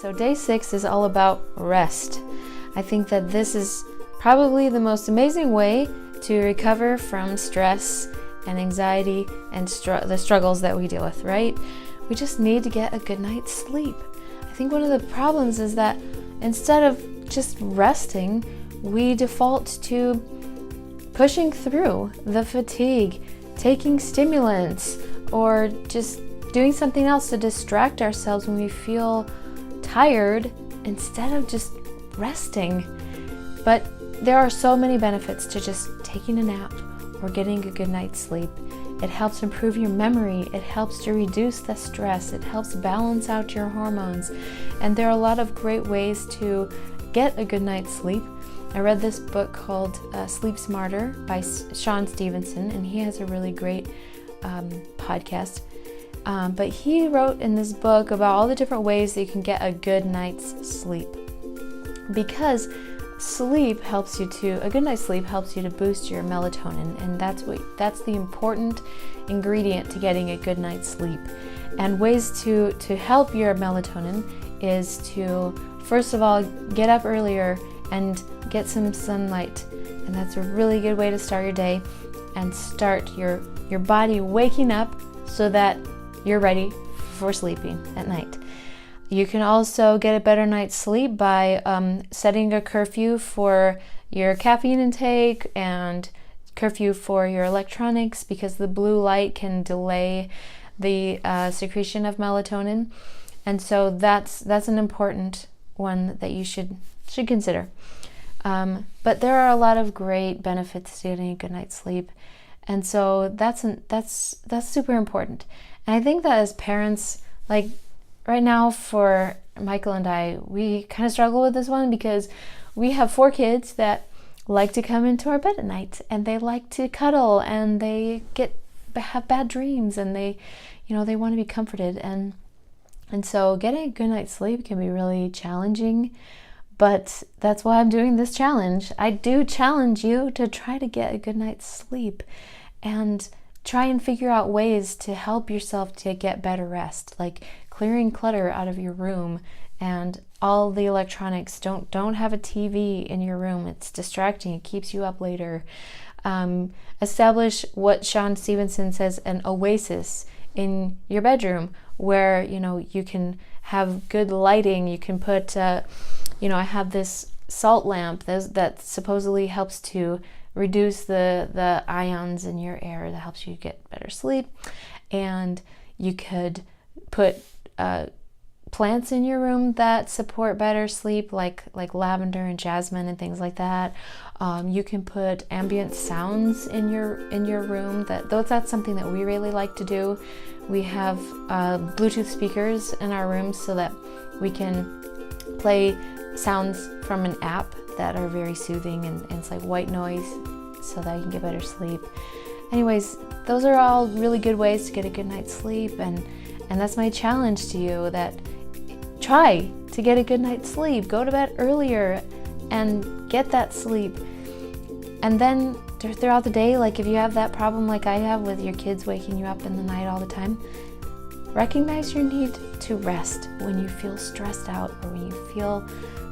So day 6 is all about rest. I think that this is probably the most amazing way to recover from stress and anxiety and the struggles that we deal with, right? We just need to get a good night's sleep. I think one of the problems is that instead of just resting, we default to pushing through the fatigue, taking stimulants, or just doing something else to distract ourselves when we feel tired instead of just resting. But there are so many benefits to just taking a nap or getting a good night's sleep. It helps improve your memory, it helps to reduce the stress, it helps balance out your hormones, and there are a lot of great ways to get a good night's sleep. I read this book called Sleep Smarter by Sean Stevenson, and he has a really great podcast. But he wrote in this book about all the different ways that you can get a good night's sleep. Because a good night's sleep helps you to boost your melatonin, and that's the important ingredient to getting a good night's sleep. And ways to help your melatonin is to, first of all, get up earlier and get some sunlight. And that's a really good way to start your day and start your body waking up so that you're ready for sleeping at night. You can also get a better night's sleep by setting a curfew for your caffeine intake and curfew for your electronics, because the blue light can delay the secretion of melatonin. And so that's an important one that you should consider. But there are a lot of great benefits to getting a good night's sleep. And so that's super important. And I think that as parents, like right now for Michael and I, we kind of struggle with this one because we have 4 kids that like to come into our bed at night, and they like to cuddle, and they have bad dreams, and they want to be comforted. And so getting a good night's sleep can be really challenging. But that's why I'm doing this challenge. I do challenge you to try to get a good night's sleep and try and figure out ways to help yourself to get better rest, like clearing clutter out of your room and all the electronics. Don't have a TV in your room. It's distracting. It keeps you up later. Establish what Sean Stevenson says, an oasis in your bedroom where you can have good lighting. You can put I have this salt lamp that supposedly helps to reduce the ions in your air, that helps you get better sleep. And you could put plants in your room that support better sleep, like lavender and jasmine and things like that. You can put ambient sounds in your room. That's something that we really like to do. We have Bluetooth speakers in our rooms so that we can play sounds from an app that are very soothing, and it's like white noise, so that you can get better sleep. Anyways, those are all really good ways to get a good night's sleep, and that's my challenge to you, that try to get a good night's sleep. Go to bed earlier and get that sleep. And then throughout the day, like if you have that problem like I have with your kids waking you up in the night all the time, recognize your need to rest when you feel stressed out or when you feel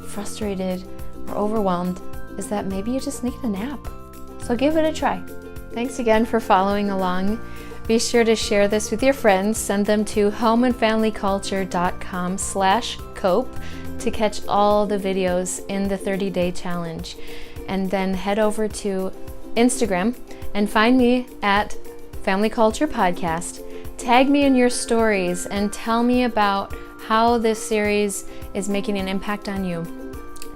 frustrated or overwhelmed, is that maybe you just need a nap. So give it a try. Thanks again for following along. Be sure to share this with your friends. Send them to homeandfamilyculture.com/cope to catch all the videos in the 30-day challenge. And then head over to Instagram and find me at Family Culture Podcast. Tag me in your stories and tell me about how this series is making an impact on you.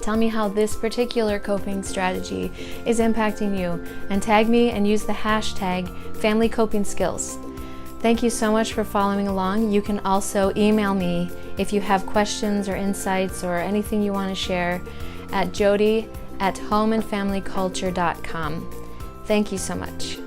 Tell me how this particular coping strategy is impacting you, and tag me and use the hashtag #FamilyCopingSkills. Thank you so much for following along. You can also email me if you have questions or insights or anything you want to share at jody@homeandfamilyculture.com. Thank you so much.